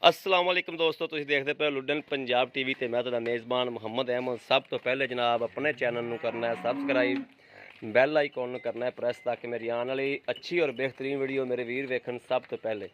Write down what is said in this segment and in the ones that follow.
अस्सलाम वालेकुम दोस्तों, तुसीं देखते पे लुडन पंजाब टीवी ते मैं तुहाडा मेज़बान मुहम्मद अहमद। सब तो पहले जनाब अपने चैनल नूं करना है सबसक्राइब, बैल आइकॉन नूं करना है प्रेस ताकि मेरी आने वाली अच्छी और बेहतरीन वीडियो मेरे वीर वेखण। सब तो पहले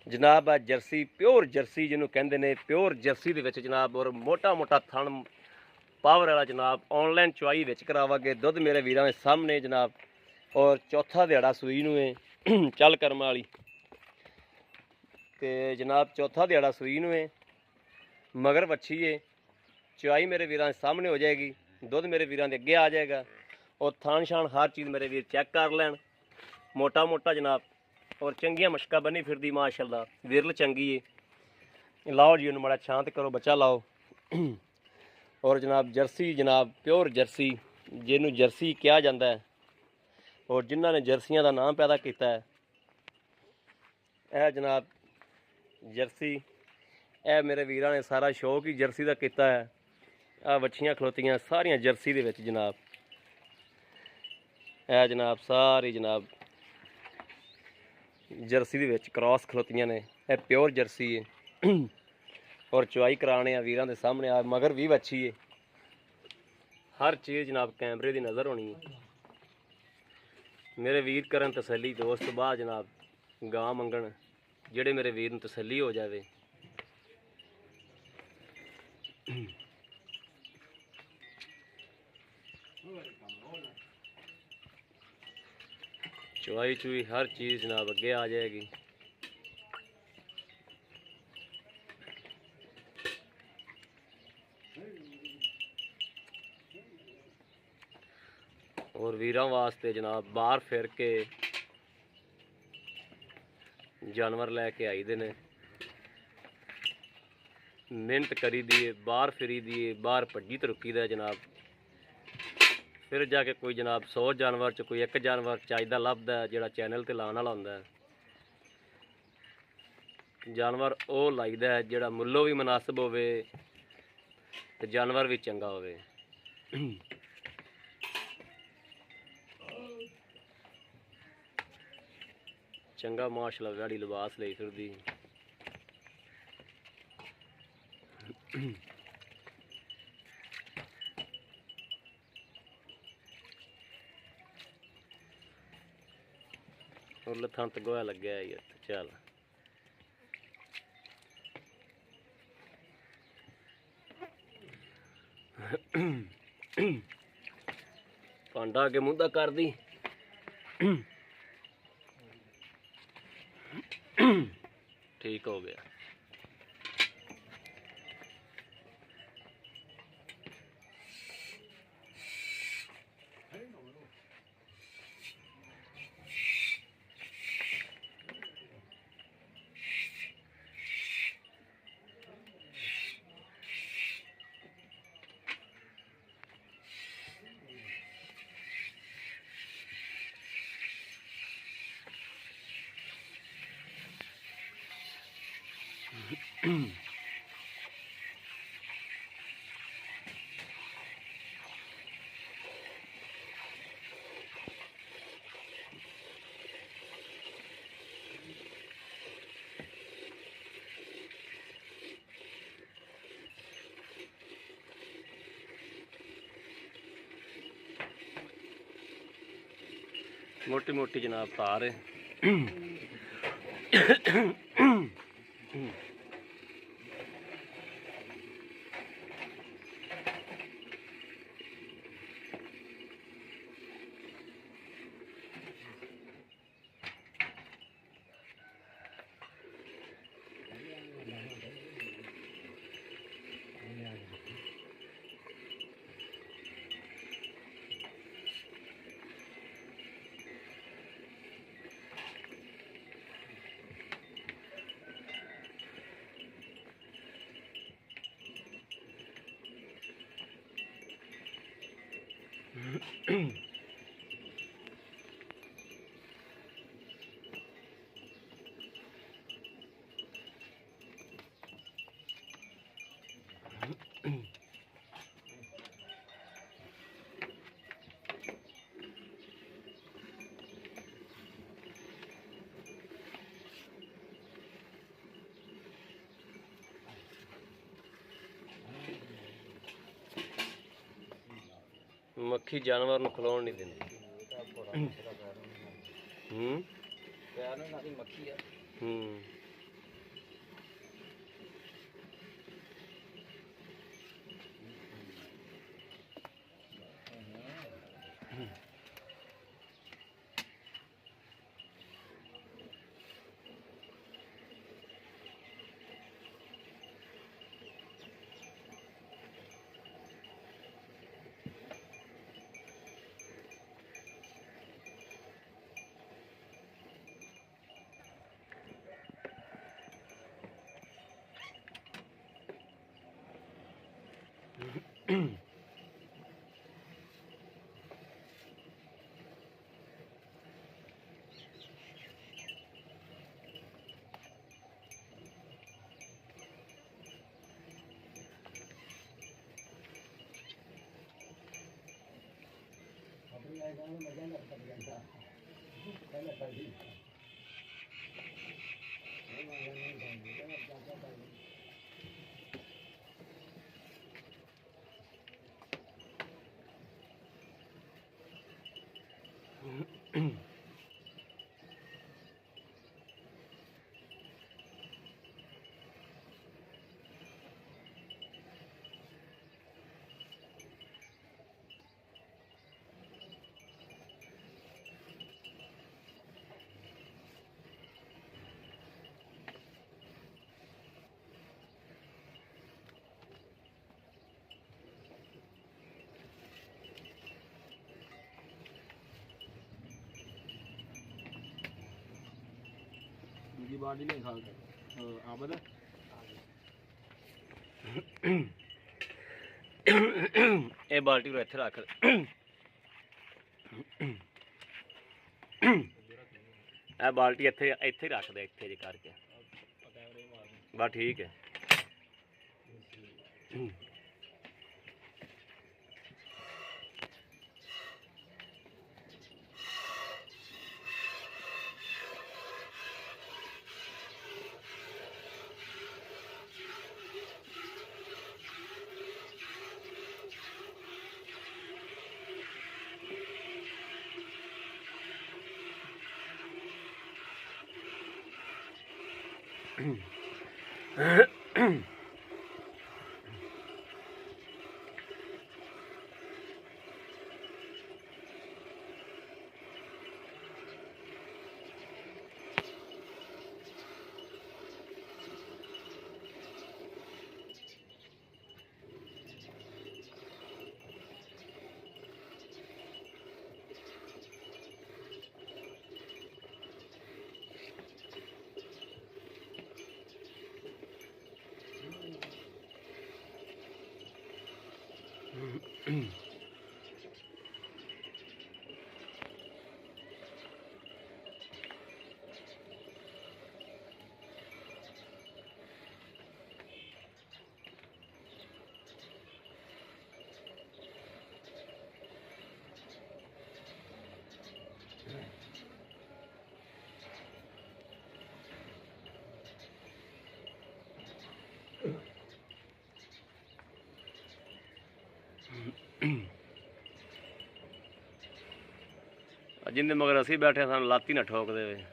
जनाब आ जर्सी प्योर जर्सी जिन्हों कहते हैं, प्योर जर्सी दे विच जनाब और मोटा मोटा थण पावर वाला जनाब ऑनलाइन चुआई विच करावांगे। दुध मेरे वीरां दे सामने जनाब और चौथा दिहाड़ा सूई नूं है चल करम वाली ते जनाब चौथा दिहाड़ा सूई नूं है, मगर वच्छी है। चुआई मेरे वीरां दे सामने हो जाएगी, दुध मेरे वीरां दे अगे आ जाएगा और थान शान हर चीज़ मेरे वीर चैक कर लैन। मोटा मोटा जनाब और चंगियां मशका बनी फिरदी माशाअल्लाह, विरल चंगी है। लाओ जी उन्हें बड़ा शांत करो, बच्चा लाओ। और जनाब जर्सी जनाब प्योर जर्सी जिन्हों जर्सी कहा जाता है और जिन्होंने जर्सियां का नाम पैदा किया है, यह जनाब जर्सी यह मेरे वीरां ने सारा शौक ही जर्सी का किया है। आ बच्चियां खलोतियां सारियां जर्सी दे विच जनाब, यह जनाब सारी जनाब जर्सी दे विच क्रॉस खलोतियां ने, यह प्योर जर्सी है। और चुआई कराने वीरां दे सामने आ, मगर भी बच्ची है। हर चीज़ जनाब कैमरे की नज़र होनी है। मेरे वीर करन तसली दोस्त बाद जनाब गां मंगण, जेड़े मेरे वीर नूं तसली हो जाए। चुआई चुई हर चीज़ जनाब अगे आ जाएगी। और वीरां वास्ते जनाब बाहर फिर के जानवर लैके आई दे ने, मिहनत करी दी है, बाहर फिरी दी है, बाहर भज्जी तरुकी दा जनाब। फिर जाके कोई जनाब 100 जानवर च कोई एक जानवर चाहिदा लभदा है जिहड़ा चैनल ते लाने वाला हुंदा है। जानवर वो लाइदा है जिहड़ा मुल्लों भी मुनासिब होवे ते जानवर भी चंगा होवे। चंगा माशाअल्लाह व्याड़ी लिबास लई फिरदी। और लथां ते गोया लग्या है यार, चल भांडा अगे मुंह कर दी। ठीक हो गया। मोटी मोटी जनाब तार है। ਮੱਖੀ ਜਾਨਵਰ ਨੂੰ ਖਲੋਣ ਨਹੀਂ ਦਿੰਦੀ। ਪੈਰ ਨੂੰ ਨਾਲ ਦੀ ਮੱਖੀ ਆ। ਦੂਜੀ ਬਾਲਟੀ ਨਹੀਂ ਖਾ ਆਬਦ ਇਹ ਬਾਲਟੀ ਨੂੰ ਇੱਥੇ ਰੱਖ। ਇਹ ਬਾਲਟੀ ਇੱਥੇ ਇੱਥੇ ਰੱਖ ਦੇ, ਇੱਥੇ ਜੇ ਕਰਕੇ ਬਸ ਠੀਕ ਹੈ। ਜਿੰਦੇ ਮਗਰ ਅਸੀਂ ਬੈਠੇ ਸਾਨੂੰ ਲਾਤੀ ਨਾ ਠੋਕ ਦੇਵੇ।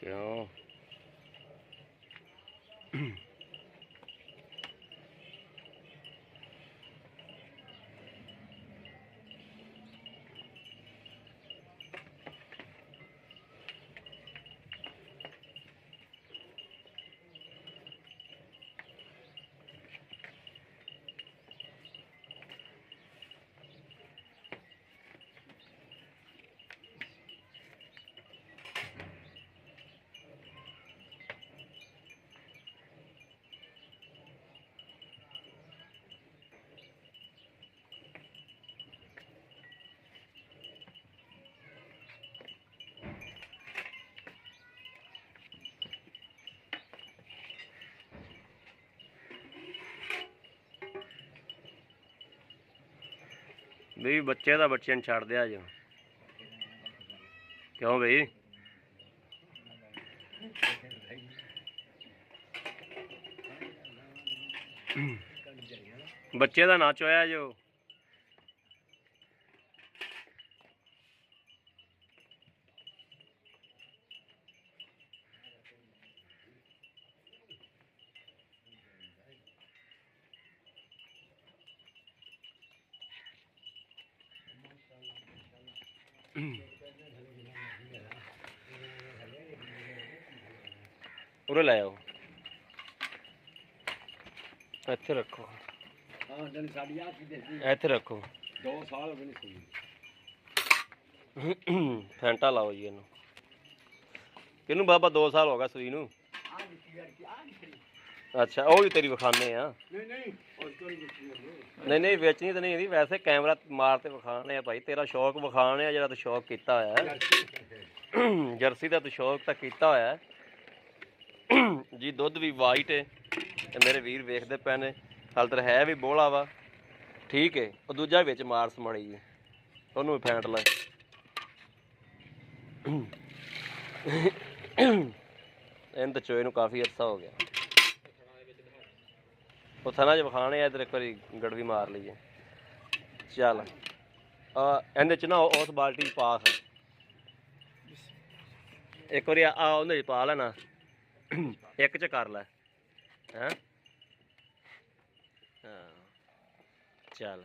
ਕਿਉਂ ਵੀ ਬੱਚੇ ਦਾ ਬੱਚੇ ਨੂੰ ਛੱਡ ਦਿਆ ਜੋ ਕਿਉਂ ਬਈ ਬੱਚੇ ਦਾ ਨਾ ਚੋਇਆ ਜੋ ਉਰੇ ਲੈ ਆਓ ਇੱਥੇ ਰੱਖੋ ਹਾਂ ਜਨ ਸਾਡੀ ਆ ਕੀ ਦੇਸੀ ਇੱਥੇ ਰੱਖੋ 2 ਸਾਲ ਹੋ ਗਏ ਨਹੀਂ ਸੂਈ ਫੈਂਟਾ ਲਾਓ ਜੀ ਇਹਨੂੰ ਕਿਹਨੂੰ ਬਾਬਾ 2 ਸਾਲ ਹੋ ਗਿਆ ਸੂਈ ਨੂੰ ਆ ਦਿੱਤੀ ਯਾਰ ਕੀ ਆ ਦਿੱਤੀ ਅੱਛਾ ਉਹ ਵੀ ਤੇਰੀ ਵਿਖਾਣੇ ਆ ਨਹੀਂ ਨਹੀਂ ਉਸ ਤੋਂ ਨਹੀਂ ਦਿੱਤੀ ਨਹੀਂ ਨਹੀਂ ਵੇਚਣੀ ਤਾਂ ਨਹੀਂ ਇਹਦੀ ਵੈਸੇ ਕੈਮਰਾ ਮਾਰ ਤੇ ਵਿਖਾਣੇ ਆ ਭਾਈ ਤੇਰਾ ਸ਼ੌਕ ਵਿਖਾਣੇ ਆ ਜਿਹੜਾ ਤੂੰ ਸ਼ੌਕ ਕੀਤਾ ਹੋਇਆ ਹੈ ਜਰਸੀ ਦਾ ਤੂੰ ਸ਼ੌਕ ਤਾਂ ਕੀਤਾ ਹੋਇਆ ਹੈ ਜੀ ਦੁੱਧ ਵੀ ਵਾਈਟ ਹੈ ਤੇ ਮੇਰੇ ਵੀਰ ਵੇਖਦੇ ਪਏ ਨੇ ਹਾਲ ਤਰ ਹੈ ਵੀ ਬੋਲਾ ਵਾ ਠੀਕ ਹੈ ਉਹ ਦੂਜਾ ਵਿੱਚ ਮਾਰ ਸਮਾਣੀ ਜੀ ਉਹਨੂੰ ਵੀ ਫੈਂਟ ਲੈ ਇਹਨਾਂ ਤਾਂ ਚੋਏ ਨੂੰ ਕਾਫੀ ਅਰਸਾ ਹੋ ਗਿਆ ਉਹ ਥਣਾ 'ਚ ਵਿਖਾਣੇ ਆ ਇੱਧਰ ਇੱਕ ਵਾਰੀ ਗੜਵੀ ਮਾਰ ਲਈਏ ਚੱਲ ਇਹਦੇ 'ਚ ਨਾ ਉਸ ਬਾਲਟੀ 'ਚ ਪਾ ਇੱਕ ਵਾਰੀ ਆ ਉਹਦੇ 'ਚ ਪਾ ਲੈਣਾ ਇੱਕ 'ਚ ਕਰ ਲੈ ਹੈਂ ਹਾਂ ਚੱਲ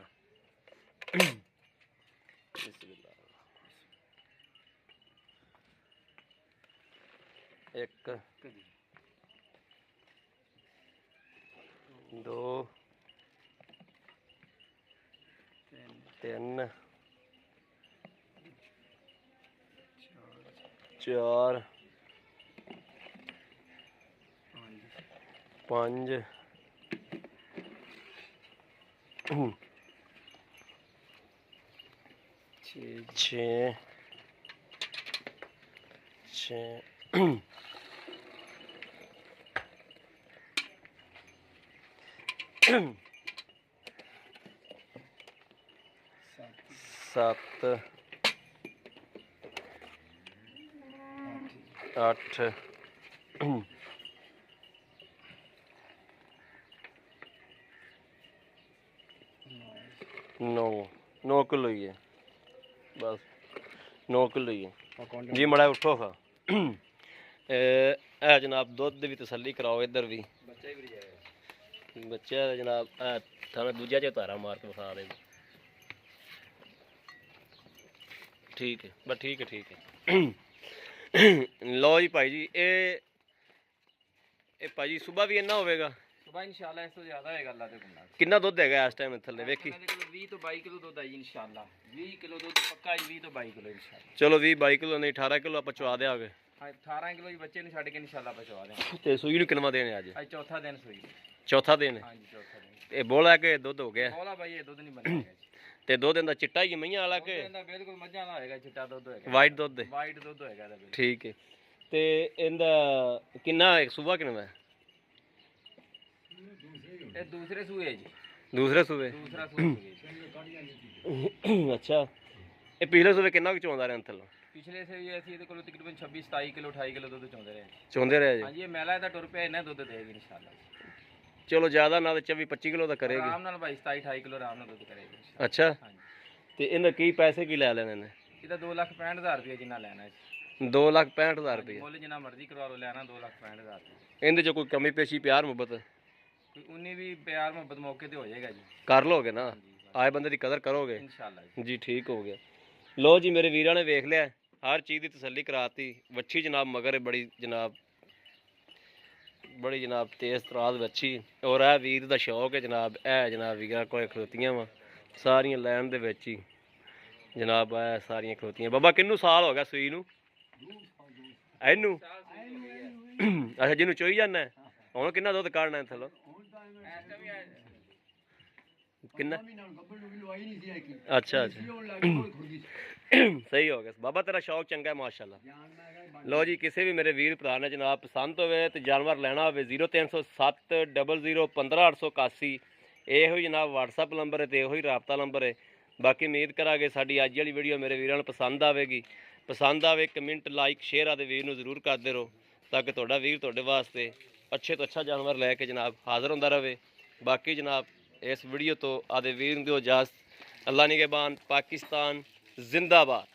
ਇੱਕ 2 3 4 5 6 7 8 9 ਕਿਲੋ ਹੀ ਹੈ ਬਸ 9 ਕਿਲੋ ਹੀ ਹੈ ਜੀ ਮੜਾ ਉੱਠੋ ਖਾ ਇਹ ਜਨਾਬ ਦੁੱਧ ਦੀ ਵੀ ਤਸੱਲੀ ਕਰਾਓ ਇੱਧਰ ਵੀ ਬੱਚਾ ਜਨਾਬ ਥਾਣਾ ਦੂਜਾ ਚ ਧਾਰਾ ਮਾਰ ਕੇ ਵਿਖਾ ਦੇ ਠੀਕ ਹੈ ਬਸ ਠੀਕ ਹੈ ਲਓ ਜੀ ਭਾਈ ਜੀ ਇਹ ਭਾਈ ਜੀ ਸੁਬਾ ਵੀ ਇੰਨਾ ਹੋਵੇਗਾ ਸੁਬਾ ਇਨਸ਼ਾਅੱਲਾ ਇਸ ਤੋਂ ਜ਼ਿਆਦਾ ਹੋਏਗਾ ਅੱਲਾ ਦੇ ਗੁਨਾਹ ਕਿੰਨਾ ਦੁੱਧ ਹੈਗਾ ਇਸ ਟਾਈਮ ਥੱਲੇ ਵੇਖੀ 20 ਤੋਂ 22 ਕਿਲੋ ਦੁੱਧ ਹੈ ਜੀ ਇਨਸ਼ਾਅੱਲਾ 20 ਕਿਲੋ ਦੁੱਧ ਪੱਕਾ ਜੀ 20 ਤੋਂ 22 ਕਿਲੋ ਇਨਸ਼ਾਅੱਲਾ ਚਲੋ 20-22 ਕਿਲੋ ਨਹੀਂ 18 ਕਿਲੋ ਆਪਾਂ ਚਵਾ ਦਿਆਂਗੇ ਹਾਂ 18 ਕਿਲੋ ਜੀ ਬੱਚੇ ਨੂੰ ਛੱਡ ਕੇ ਇਨਸ਼ਾਅੱਲਾ ਪਹੁੰਚਵਾ ਦੇਵਾਂਗੇ ਤੇ ਸੂਈ ਨੂੰ ਕਿੰਨਾ ਦੇਣੇ ਅੱਜ ਅੱਜ ਚੌਥਾ ਦਿਨ ਸੂਈ ਚੌਥਾ ਦਿਨ ਹੈ ਹਾਂਜੀ ਚੌਥਾ ਦਿਨ ਇਹ ਬੋਲਾ ਕੇ ਦੁੱਧ ਹੋ ਗਿਆ ਬੋਲਾ ਬਾਈ ਇਹ ਦੁੱਧ ਨਹੀਂ ਬਣੇਗਾ ਜੀ ਤੇ ਦੁੱਧ ਇਹਦਾ ਚਿੱਟਾ ਹੀ ਮਈਆਂ ਵਾਲਾ ਕੇ ਇਹਦਾ ਬਿਲਕੁਲ ਮੱਝਾਂ ਵਾਲਾ ਹੋਏਗਾ ਚਿੱਟਾ ਦੁੱਧ ਹੋਏਗਾ ਵਾਈਟ ਦੁੱਧ ਹੈ ਵਾਈਟ ਦੁੱਧ ਹੋਏਗਾ ਇਹਦਾ ਬਿਲਕੁਲ ਠੀਕ ਹੈ ਤੇ ਇਹਦਾ ਕਿੰਨਾ ਸੂਬਾ ਕਿੰਨਾ ਹੈ ਇਹ ਦੂਸਰੇ ਸੂਏ ਜੀ ਦੂਸਰੇ ਸੂਬੇ ਦੂਸਰਾ ਸੂਆ ਅੱਛਾ ਇਹ ਪਿਛਲੇ ਸੂਬੇ ਕਿੰਨਾ ਕੁ ਚੋਂਦਾ ਰਿਹਾ ਥੱਲੋਂ ਪਿਛਲੇ ਸੇ ਵੀ ਅਸੀਂ ਇਹਦੇ ਕੋਲੋਂ ਤਕਰੀਬਨ 26 27 ਕਿਲੋ 28 ਕਿਲੋ ਦੁੱਧ ਚੋਂਦੇ ਰਹੇ ਚੋਂਦੇ ਰਹੇ ਜੀ ਹਾਂਜੀ ਇਹ ਮੈਲਾ ਇਹਦਾ ਟੁਰ ਪਿਆ ਇਹਨਾਂ ਦੁੱਧ ਦੇਗੀ ਇਨਸ਼ਾਅੱਲਾ ਚਲੋ ਜ਼ਿਆਦਾ ਨਾ ਤੇ 24-25 ਕਿਲੋ ਦਾ ਕਰੇਗੀ ਆਰਾਮ ਨਾਲ ਭਾਈ 27 28 ਕਿਲੋ ਆਰਾਮ ਨਾਲ ਦੁੱਧ ਕਰੇਗੀ ਇਨਸ਼ਾਅੱਲਾ ਅੱਛਾ ਹਾਂਜੀ ਤੇ ਇਹਨਾਂ ਕੀ ਪੈਸੇ ਕੀ ਲੈ ਲੈਣੇ ਨੇ ਇਹਦਾ 2,65,000 ਰੁਪਏ ਜਿੰਨਾ ਲੈਣਾ ਹੈ 2,65,000 ਰੁਪਏ ਮੁੱਲ ਜਿੰਨਾ ਮਰਜ਼ੀ ਕਰਵਾ ਲਓ ਲੈਣਾ 2,65,000 ਰੁਪਏ ਇਹਦੇ ਚ ਕੋਈ ਕਮੀ ਪੇਸ਼ੀ ਪਿਆਰ ਮੁਹੱਬਤ ਕੋਈ ਉਨੀ ਵੀ ਪਿਆਰ ਮੁਹੱਬਤ ਮੌਕੇ ਤੇ ਹੋ ਜਾਏਗਾ ਜੀ ਕਰ ਲੋਗੇ ਨਾ ਆਏ ਬੰਦੇ ਦੀ ਕਦਰ ਕਰੋਗੇ ਇਨਸ਼ਾਅੱਲਾ ਜੀ ਜੀ ਠੀਕ ਹੋ ਗਿਆ ਲੋ ਜੀ ਮੇਰੇ ਵੀਰਾਂ ਨੇ ਵੇਖ ਲਿਆ ਹਰ ਚੀਜ਼ ਦੀ ਤਸੱਲੀ ਕਰਾਤੀ ਵੱਛੀ ਜਨਾਬ ਮਗਰ ਬੜੀ ਜਨਾਬ ਤੇਜ਼ ਤਰਾਜ਼ ਵੱਛੀ ਔਰ ਇਹ ਵੀਰ ਦਾ ਸ਼ੌਕ ਹੈ ਜਨਾਬ ਇਹ ਜਨਾਬ ਵੀਰਾਂ ਕੋਲ ਖਲੋਤੀਆਂ ਵਾ ਸਾਰੀਆਂ ਲੈਣ ਦੇ ਵਿੱਚ ਹੀ ਜਨਾਬ ਇਹ ਸਾਰੀਆਂ ਖਲੋਤੀਆਂ ਬਾਬਾ ਕਿੰਨੂੰ ਸਾਲ ਹੋ ਗਿਆ ਸੂਈ ਨੂੰ ਇਹਨੂੰ ਅੱਛਾ ਜਿਹਨੂੰ ਚੋਈ ਜਾਂਦਾ ਹੁਣ ਕਿੰਨਾ ਦੁੱਧ ਕੱਢਣਾ ਥੱਲੋਂ ਕਿੰਨਾ ਅੱਛਾ ਸਹੀ ਹੋ ਗਿਆ ਬਾਬਾ ਤੇਰਾ ਸ਼ੌਕ ਚੰਗਾ ਹੈ ਮਾਸ਼ਾਅੱਲਾ ਲੋ ਜੀ ਕਿਸੇ ਵੀ ਮੇਰੇ ਵੀਰ ਭਰਾ ਨੇ ਜਨਾਬ ਪਸੰਦ ਹੋਵੇ ਤੇ ਜਾਨਵਰ ਲੈਣਾ ਹੋਵੇ 0307 00 15881 ਇਹੋ ਹੀ ਜਨਾਬ WhatsApp ਨੰਬਰ ਹੈ ਤੇ ਇਹੋ ਹੀ ਰਾਬਤਾ ਨੰਬਰ ਹੈ ਬਾਕੀ ਉਮੀਦ ਕਰਾਂਗੇ ਸਾਡੀ ਅੱਜ ਵਾਲੀ ਵੀਡੀਓ ਮੇਰੇ ਵੀਰਾਂ ਨੂੰ ਪਸੰਦ ਆਵੇਗੀ। ਪਸੰਦ ਆਵੇ ਕਮੈਂਟ ਲਾਈਕ ਸ਼ੇਅਰ ਆਦੇ ਵੀਰ ਨੂੰ ਜ਼ਰੂਰ ਕਰਦੇ ਰਹੋ, ਤਾਂ ਕਿ ਤੁਹਾਡਾ ਵੀਰ ਤੁਹਾਡੇ ਵਾਸਤੇ ਅੱਛੇ ਤੋਂ ਅੱਛਾ ਜਾਨਵਰ ਲੈ ਕੇ ਜਨਾਬ ਹਾਜ਼ਰ ਹੁੰਦਾ ਰਹੇ। ਬਾਕੀ ਜਨਾਬ ਇਸ ਵੀਡੀਓ ਤੋਂ ਆਦੇ ਵੀਰ ਨੂੰ ਦਿਓ ਇਜਾਜ਼ਤ। ਅੱਲਾ ਨਿਗਹਿਬਾਨ। ਪਾਕਿਸਤਾਨ ਜ਼ਿੰਦਾਬਾਦ।